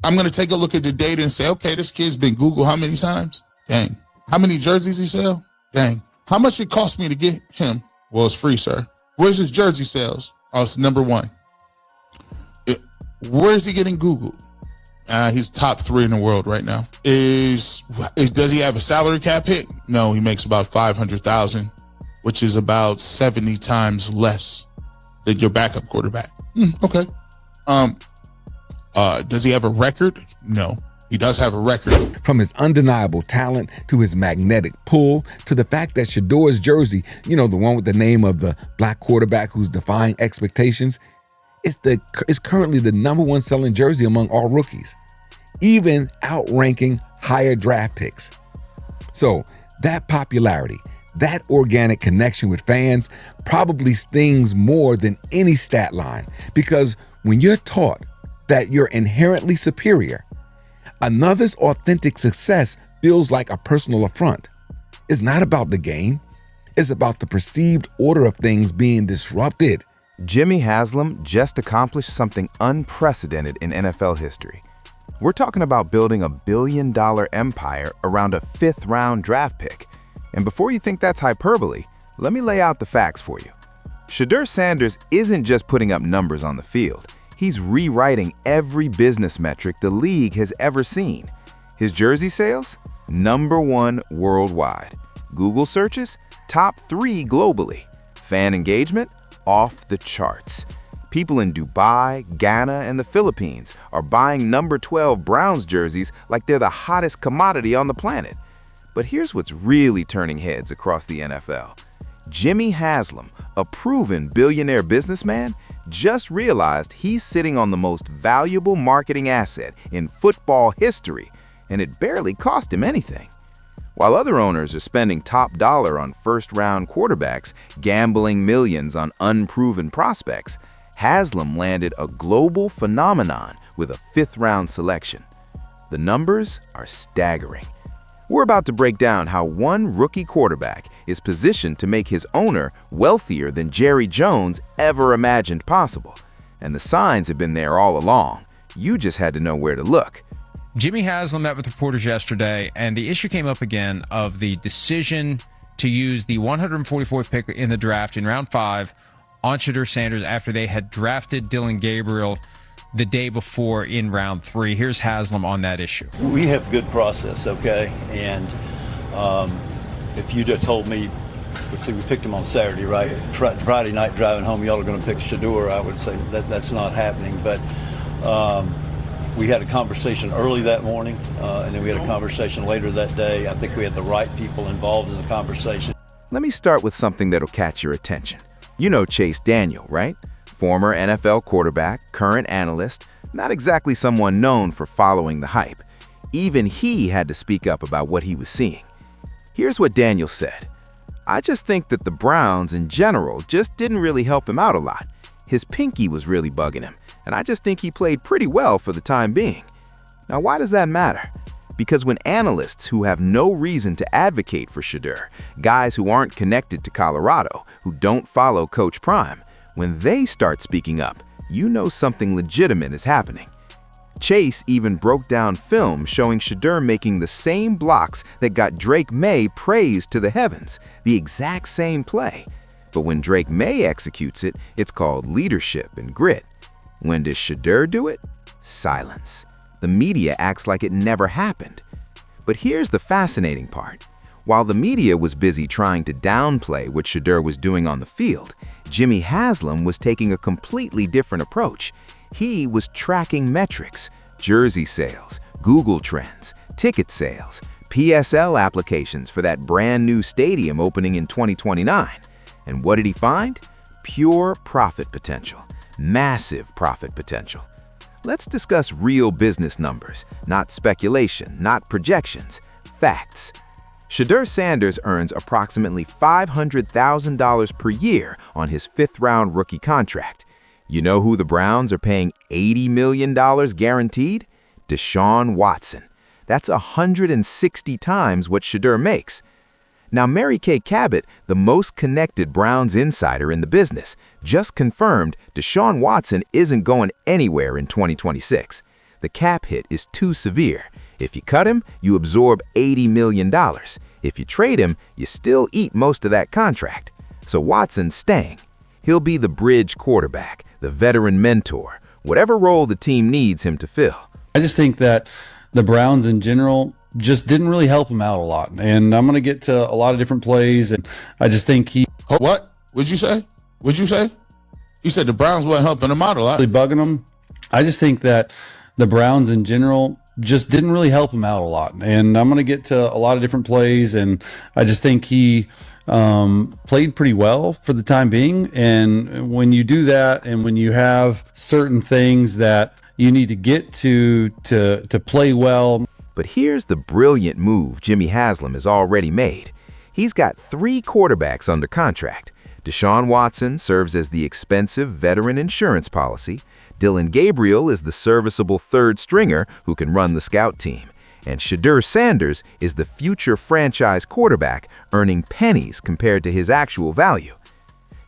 I'm going to take a look at the data and say, okay, this kid's been Googled how many times? Dang. How many jerseys he sell? Dang. How much it cost me to get him? Well, it's free, sir. Where's his jersey sales? Oh, it's number one. Where is he getting Googled? He's top 3 in the world right now. Does he have a salary cap hit? No, he makes about $500,000, which is about 70 times less than your backup quarterback. Okay. Does he have a record? No, he does have a record. From his undeniable talent to his magnetic pull to the fact that Shedeur's jersey, the one with the name of the black quarterback who's defying expectations, is currently the #1 selling jersey among all rookies, even outranking higher draft picks. So that popularity, that organic connection with fans probably stings more than any stat line, because when you're taught that you're inherently superior, another's authentic success feels like a personal affront. It's not about the game. It's about the perceived order of things being disrupted. Jimmy Haslam just accomplished something unprecedented in NFL history. We're talking about building a billion-dollar empire around a 5th-round draft pick. And before you think that's hyperbole, let me lay out the facts for you. Shedeur Sanders isn't just putting up numbers on the field. He's rewriting every business metric the league has ever seen. His jersey sales? #1 worldwide. Google searches? Top 3 globally. Fan engagement? Off the charts. People in Dubai, Ghana, and the Philippines are buying number 12 Browns jerseys like they're the hottest commodity on the planet. But here's what's really turning heads across the NFL. Jimmy Haslam, a proven billionaire businessman, just realized he's sitting on the most valuable marketing asset in football history, and it barely cost him anything. While other owners are spending top dollar on first-round quarterbacks, gambling millions on unproven prospects, Haslam landed a global phenomenon with a 5th-round selection. The numbers are staggering. We're about to break down how one rookie quarterback is positioned to make his owner wealthier than Jerry Jones ever imagined possible. And the signs have been there all along. You just had to know where to look. Jimmy Haslam met with reporters yesterday, and the issue came up again of the decision to use the 144th pick in the draft in round 5 on Shedeur Sanders after they had drafted Dylan Gabriel the day before in round 3. Here's Haslam on that issue. We have good process, okay? And if you'd have told me, let's see, we picked him on Saturday, right? Friday night driving home, y'all are going to pick Shedeur, I would say that's not happening. But we had a conversation early that morning, and then we had a conversation later that day. I think we had the right people involved in the conversation. Let me start with something that'll catch your attention. You know Chase Daniel, right? Former NFL quarterback, current analyst, not exactly someone known for following the hype. Even he had to speak up about what he was seeing. Here's what Daniel said. "I just think that the Browns in general just didn't really help him out a lot. His pinky was really bugging him, and I just think he played pretty well for the time being." Now, why does that matter? Because when analysts who have no reason to advocate for Shedeur, guys who aren't connected to Colorado, who don't follow Coach Prime, when they start speaking up, you know something legitimate is happening. Chase even broke down film showing Shedeur making the same blocks that got Drake May praised to the heavens, the exact same play. But when Drake May executes it, it's called leadership and grit. When does Shedeur do it? Silence. The media acts like it never happened. But here's the fascinating part. While the media was busy trying to downplay what Shedeur was doing on the field, Jimmy Haslam was taking a completely different approach. He was tracking metrics, jersey sales, Google Trends, ticket sales, PSL applications for that brand new stadium opening in 2029. And what did he find? Pure profit potential, massive profit potential. Let's discuss real business numbers, not speculation, not projections, facts. Shedeur Sanders earns approximately $500,000 per year on his 5th-round rookie contract. You know who the Browns are paying $80 million guaranteed? Deshaun Watson. That's 160 times what Shedeur makes. Now, Mary Kay Cabot, the most connected Browns insider in the business, just confirmed Deshaun Watson isn't going anywhere in 2026. The cap hit is too severe. If you cut him, you absorb $80 million. If you trade him, you still eat most of that contract. So Watson's staying. He'll be the bridge quarterback, the veteran mentor, whatever role the team needs him to fill. I just think that the Browns in general just didn't really help him out a lot. And I'm going to get to a lot of different plays, and I just think he... What? What'd you say? What'd you say? He said the Browns weren't helping him out a lot. Really bugging him. I just think that the Browns in general just didn't really help him out a lot. And I'm going to get to a lot of different plays, and I just think he played pretty well for the time being. And when you do that, and when you have certain things that you need to get to play well. But here's the brilliant move Jimmy Haslam has already made. He's got 3 quarterbacks under contract. Deshaun Watson serves as the expensive veteran insurance policy. Dylan Gabriel is the serviceable third stringer who can run the scout team. And Shedeur Sanders is the future franchise quarterback, earning pennies compared to his actual value.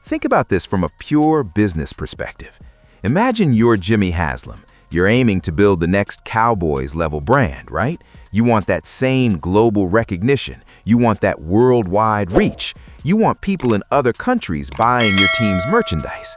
Think about this from a pure business perspective. Imagine you're Jimmy Haslam. You're aiming to build the next Cowboys-level brand, right? You want that same global recognition. You want that worldwide reach. You want people in other countries buying your team's merchandise.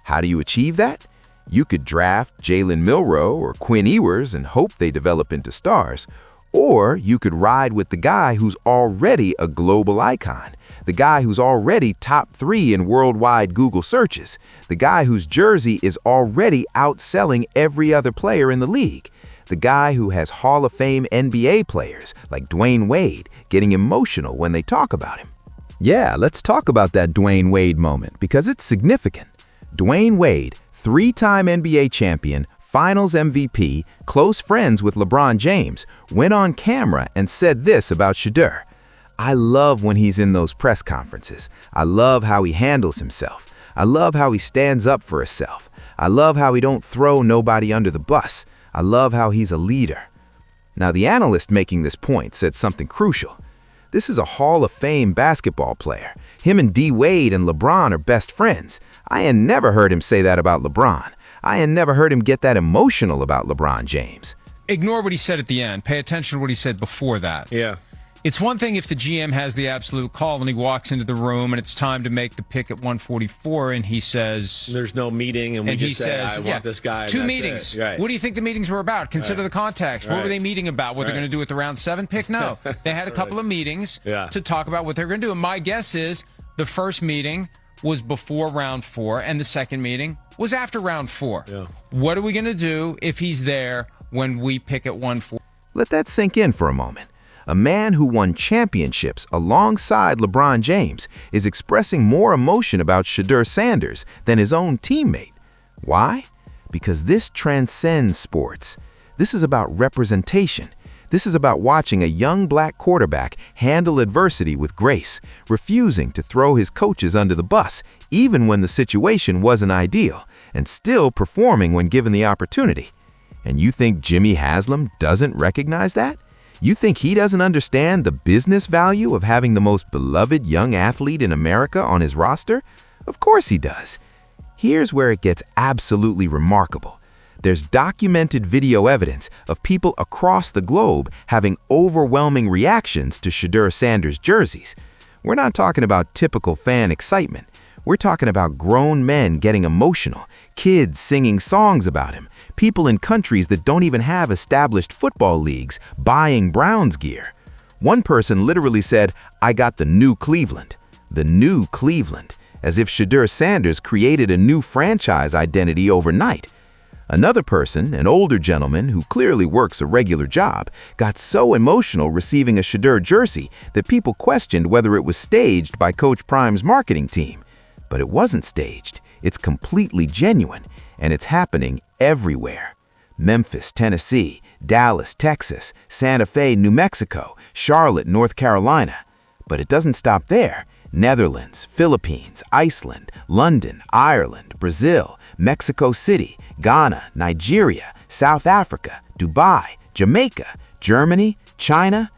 How do you achieve that? You could draft Jalen Milroe or Quinn Ewers and hope they develop into stars. Or you could ride with the guy who's already a global icon, the guy who's already top 3 in worldwide Google searches, the guy whose jersey is already outselling every other player in the league, the guy who has Hall of Fame NBA players like Dwayne Wade getting emotional when they talk about him. Yeah, let's talk about that Dwayne Wade moment because it's significant. Dwayne Wade, 3-time NBA champion, Finals MVP, close friends with LeBron James, went on camera and said this about Shedeur. I love when he's in those press conferences. I love how he handles himself. I love how he stands up for himself. I love how he don't throw nobody under the bus. I love how he's a leader. Now, the analyst making this point said something crucial. This is a Hall of Fame basketball player. Him and D. Wade and LeBron are best friends. I had never heard him say that about LeBron. I had never heard him get that emotional about LeBron James. Ignore what he said at the end. Pay attention to what he said before that. Yeah. It's one thing if the GM has the absolute call and he walks into the room and it's time to make the pick at 144 and he says... There's no meeting and we just say, I want this guy. 2 meetings. Right. What do you think the meetings were about? Consider the context. What were they meeting about? What they're going to do with the round 7 pick? No. They had a couple of meetings to talk about what they're going to do. And my guess is the first meeting was before round 4 and the second meeting was after round 4. Yeah. What are we going to do if he's there when we pick at 1-4? Let that sink in for a moment. A man who won championships alongside LeBron James is expressing more emotion about Shedeur Sanders than his own teammate. Why? Because this transcends sports. This is about representation. This is about watching a young black quarterback handle adversity with grace, refusing to throw his coaches under the bus, even when the situation wasn't ideal, and still performing when given the opportunity. And you think Jimmy Haslam doesn't recognize that? You think he doesn't understand the business value of having the most beloved young athlete in America on his roster? Of course he does. Here's where it gets absolutely remarkable. There's documented video evidence of people across the globe having overwhelming reactions to Shedeur Sanders jerseys. We're not talking about typical fan excitement. We're talking about grown men getting emotional, kids singing songs about him, people in countries that don't even have established football leagues buying Browns gear. One person literally said, I got the new Cleveland. The new Cleveland, as if Shedeur Sanders created a new franchise identity overnight. Another person, an older gentleman who clearly works a regular job, got so emotional receiving a Shedeur jersey that people questioned whether it was staged by Coach Prime's marketing team. But it wasn't staged. It's completely genuine, and it's happening everywhere. Memphis, Tennessee, Dallas, Texas, Santa Fe, New Mexico, Charlotte, North Carolina. But it doesn't stop there. Netherlands, Philippines, Iceland, London, Ireland, Brazil, Mexico City, Ghana, Nigeria, South Africa, Dubai, Jamaica, Germany, China.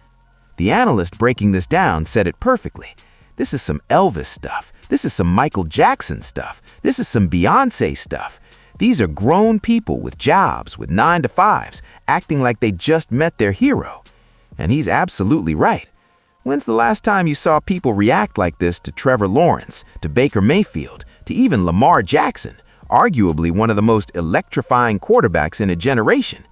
The analyst breaking this down said it perfectly. This is some Elvis stuff. This is some Michael Jackson stuff. This is some Beyoncé stuff. These are grown people with jobs, with 9-to-5s, acting like they just met their hero. And he's absolutely right. When's the last time you saw people react like this to Trevor Lawrence, to Baker Mayfield, to even Lamar Jackson, arguably one of the most electrifying quarterbacks in a generation?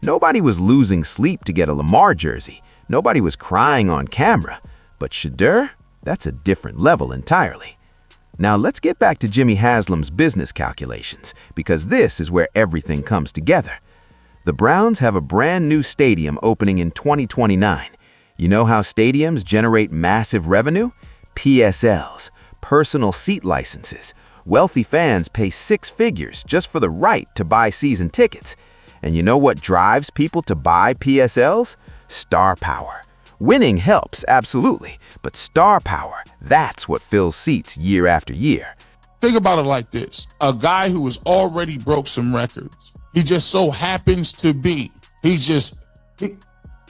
Nobody was losing sleep to get a Lamar jersey. Nobody was crying on camera. But Shedeur, that's a different level entirely. Now let's get back to Jimmy Haslam's business calculations, because this is where everything comes together. The Browns have a brand new stadium opening in 2029. You know how stadiums generate massive revenue? PSLs, personal seat licenses. Wealthy fans pay 6 figures just for the right to buy season tickets. And you know what drives people to buy PSLs? Star power. Winning helps, absolutely, but star power, that's what fills seats year after year. Think about it like this. A guy who has already broke some records. He just so happens to be, he just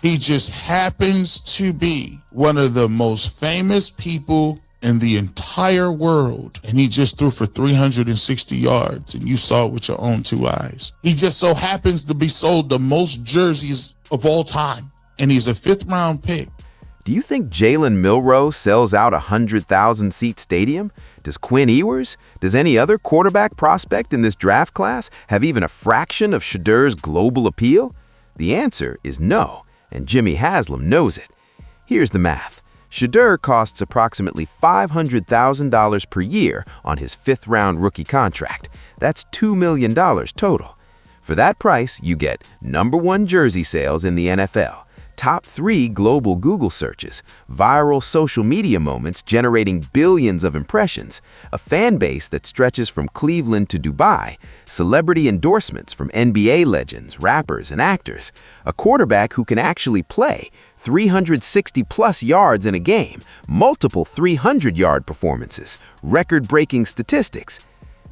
happens to be one of the most famous people in the entire world. And he just threw for 360 yards and you saw it with your own 2 eyes. He just so happens to be sold the most jerseys of all time. And he's a 5th-round pick. Do you think Jalen Milroe sells out a 100,000-seat stadium? Does Quinn Ewers? Does any other quarterback prospect in this draft class have even a fraction of Shedeur's global appeal? The answer is no, and Jimmy Haslam knows it. Here's the math. Shedeur costs approximately $500,000 per year on his 5th-round rookie contract. That's $2 million total. For that price, you get #1 jersey sales in the NFL, top 3 global Google searches, viral social media moments generating billions of impressions, a fan base that stretches from Cleveland to Dubai, celebrity endorsements from NBA legends, rappers, and actors, a quarterback who can actually play, 360-plus yards in a game, multiple 300-yard performances, record-breaking statistics.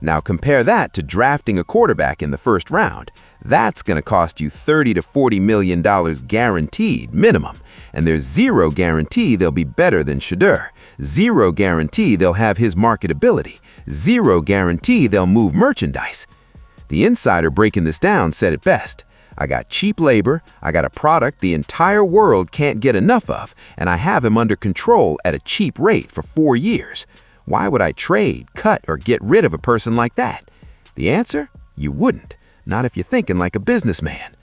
Now compare that to drafting a quarterback in the 1st round. That's going to cost you $30 to $40 million guaranteed minimum. And there's zero guarantee they'll be better than Shedeur. Zero guarantee they'll have his marketability. Zero guarantee they'll move merchandise. The insider breaking this down said it best. I got cheap labor, I got a product the entire world can't get enough of, and I have him under control at a cheap rate for 4 years. Why would I trade, cut, or get rid of a person like that? The answer? You wouldn't. Not if you're thinking like a businessman.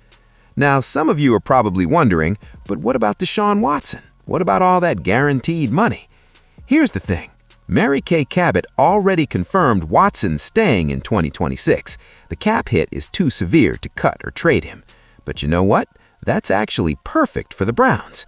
Now, some of you are probably wondering, but what about Deshaun Watson? What about all that guaranteed money? Here's the thing. Mary Kay Cabot already confirmed Watson's staying in 2026. The cap hit is too severe to cut or trade him. But you know what? That's actually perfect for the Browns.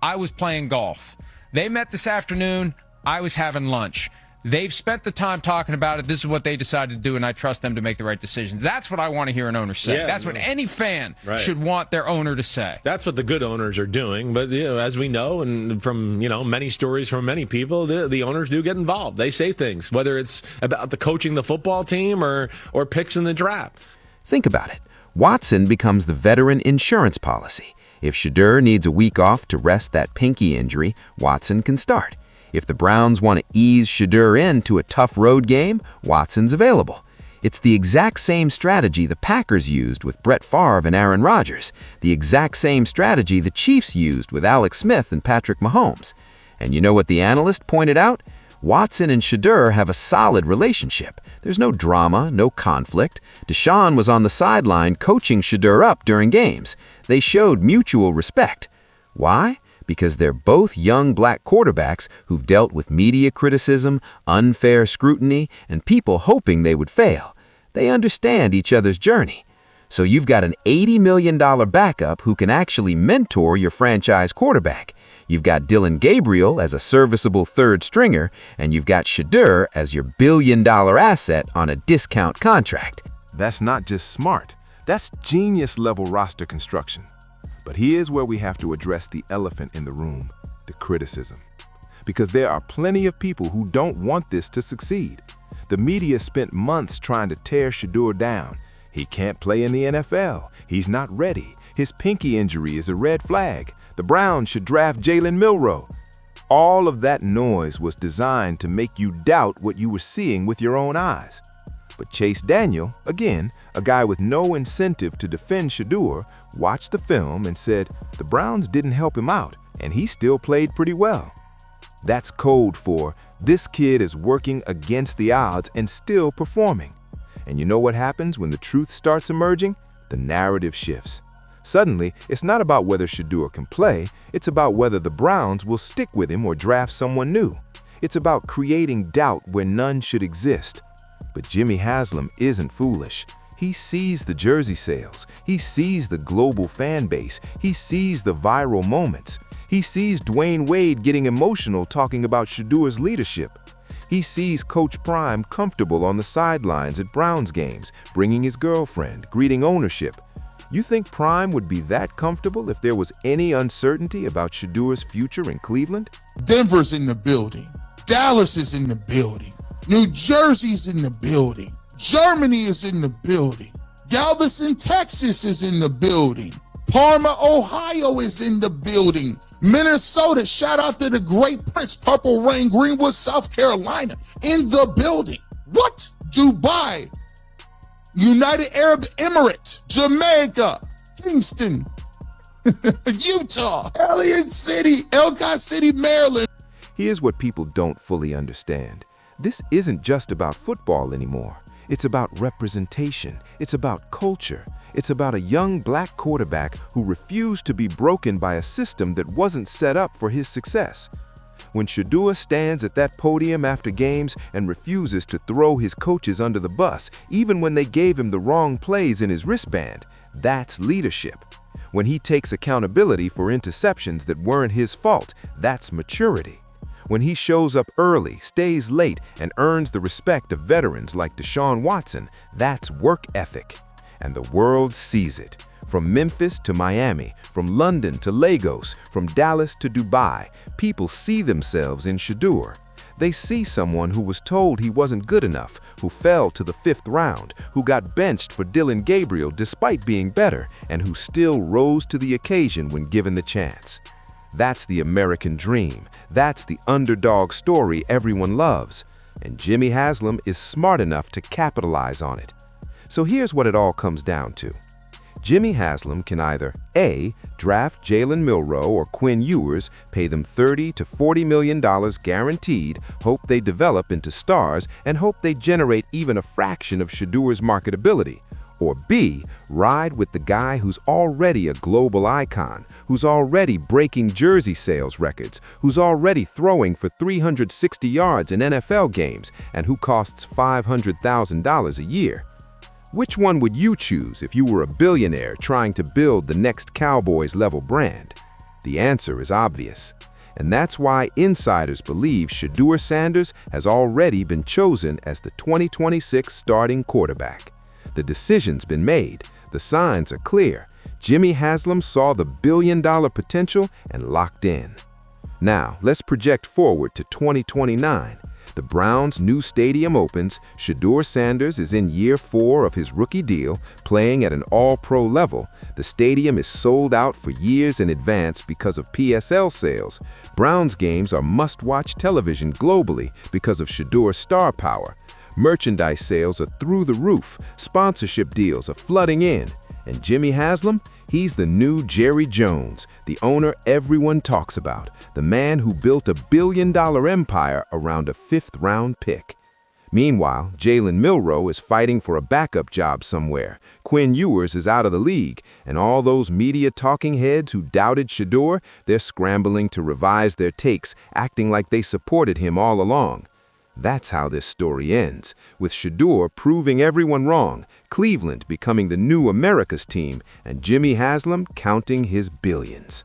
I was playing golf. They met this afternoon. I was having lunch. They've spent the time talking about it. This is what they decided to do, and I trust them to make the right decision. That's what I want to hear an owner say. Yeah, That's what any fan should want their owner to say. That's what the good owners are doing. But as we know, and from many stories from many people, the owners do get involved. They say things, whether it's about the coaching the football team or picks in the draft. Think about it. Watson becomes the veteran insurance policy. If Shedeur needs a week off to rest that pinky injury, Watson can start. If the Browns want to ease Shedeur into a tough road game, Watson's available. It's the exact same strategy the Packers used with Brett Favre and Aaron Rodgers, the exact same strategy the Chiefs used with Alex Smith and Patrick Mahomes. And you know what the analyst pointed out? Watson and Shedeur have a solid relationship. There's no drama, no conflict. Deshaun was on the sideline coaching Shedeur up during games. They showed mutual respect. Why? Because they're both young black quarterbacks who've dealt with media criticism, unfair scrutiny, and people hoping they would fail. They understand each other's journey. So you've got an $80 million backup who can actually mentor your franchise quarterback. You've got Dylan Gabriel as a serviceable third stringer, and you've got Shedeur as your billion-dollar asset on a discount contract. That's not just smart. That's genius-level roster construction. But here's where we have to address the elephant in the room, the criticism. Because there are plenty of people who don't want this to succeed. The media spent months trying to tear Shedeur down. He can't play in the NFL. He's not ready. His pinky injury is a red flag. The Browns should draft Jalen Milroe. All of that noise was designed to make you doubt what you were seeing with your own eyes. But Chase Daniel, again, a guy with no incentive to defend Shedeur, watched the film and said the Browns didn't help him out, and he still played pretty well. That's code for this kid is working against the odds and still performing. And you know what happens when the truth starts emerging? The narrative shifts. Suddenly, it's not about whether Shedeur can play, it's about whether the Browns will stick with him or draft someone new. It's about creating doubt where none should exist. But Jimmy Haslam isn't foolish. He sees the jersey sales. He sees the global fan base. He sees the viral moments. He sees Dwayne Wade getting emotional talking about Shedeur's leadership. He sees Coach Prime comfortable on the sidelines at Browns games, bringing his girlfriend, greeting ownership. You think Prime would be that comfortable if there was any uncertainty about Shedeur's future in Cleveland? Denver's in the building. Dallas is in the building. New Jersey's in the building. Germany is in the building. Galveston, Texas is in the building. Parma, Ohio is in the building. Minnesota, shout out to the great Prince, Purple Rain, Greenwood, South Carolina, in the building. What? Dubai, United Arab Emirates, Jamaica, Kingston, Utah, Elliott City, Ellicott City, Maryland. Here's what people don't fully understand. This isn't just about football anymore. It's about representation. It's about culture. It's about a young black quarterback who refused to be broken by a system that wasn't set up for his success. When Shedeur stands at that podium after games and refuses to throw his coaches under the bus, even when they gave him the wrong plays in his wristband, that's leadership. When he takes accountability for interceptions that weren't his fault, that's maturity. When he shows up early, stays late, and earns the respect of veterans like Deshaun Watson, that's work ethic. And the world sees it. From Memphis to Miami, from London to Lagos, from Dallas to Dubai, people see themselves in Shedeur. They see someone who was told he wasn't good enough, who fell to the 5th round, who got benched for Dylan Gabriel despite being better, and who still rose to the occasion when given the chance. That's the American dream. That's the underdog story everyone loves. And Jimmy Haslam is smart enough to capitalize on it. So here's what it all comes down to. Jimmy Haslam can either A, draft Jalen Milroe or Quinn Ewers, pay them $30 to $40 million guaranteed, hope they develop into stars, and hope they generate even a fraction of Shedeur's marketability. Or B, ride with the guy who's already a global icon, who's already breaking jersey sales records, who's already throwing for 360 yards in NFL games, and who costs $500,000 a year. Which one would you choose if you were a billionaire trying to build the next Cowboys-level brand? The answer is obvious. And that's why insiders believe Shedeur Sanders has already been chosen as the 2026 starting quarterback. The decision's been made. The signs are clear. Jimmy Haslam saw the billion-dollar potential and locked in. Now, let's project forward to 2029. The Browns' new stadium opens, Shedeur Sanders is in year 4 of his rookie deal, playing at an all-pro level. The stadium is sold out for years in advance because of PSL sales. Browns games are must-watch television globally because of Shedeur's star power. Merchandise sales are through the roof, sponsorship deals are flooding in. And Jimmy Haslam? He's the new Jerry Jones, the owner everyone talks about, the man who built a billion-dollar empire around a 5th-round pick. Meanwhile, Jalen Milroe is fighting for a backup job somewhere. Quinn Ewers is out of the league, and all those media talking heads who doubted Shedeur, they're scrambling to revise their takes, acting like they supported him all along. That's how this story ends, with Shedeur proving everyone wrong, Cleveland becoming the new America's team, and Jimmy Haslam counting his billions.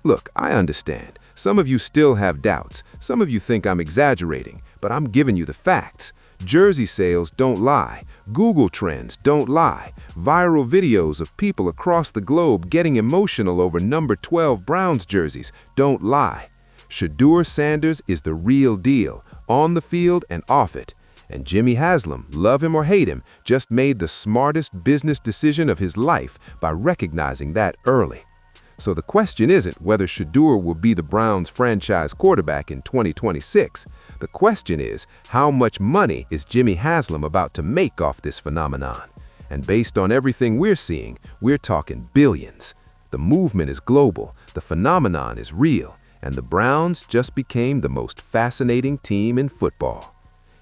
Look, I understand. Some of you still have doubts. Some of you think I'm exaggerating, but I'm giving you the facts. Jersey sales don't lie. Google trends don't lie. Viral videos of people across the globe getting emotional over number 12 Browns jerseys don't lie. Shedeur Sanders is the real deal, on the field and off it. And Jimmy Haslam, love him or hate him, just made the smartest business decision of his life by recognizing that early. So the question isn't whether Shedeur will be the Browns' franchise quarterback in 2026. The question is, how much money is Jimmy Haslam about to make off this phenomenon? And based on everything we're seeing, we're talking billions. The movement is global, the phenomenon is real, and the Browns just became the most fascinating team in football.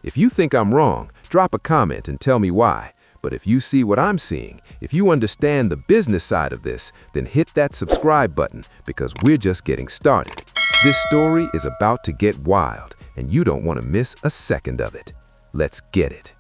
If you think I'm wrong, drop a comment and tell me why. But if you see what I'm seeing, if you understand the business side of this, then hit that subscribe button because we're just getting started. This story is about to get wild, and you don't want to miss a second of it. Let's get it.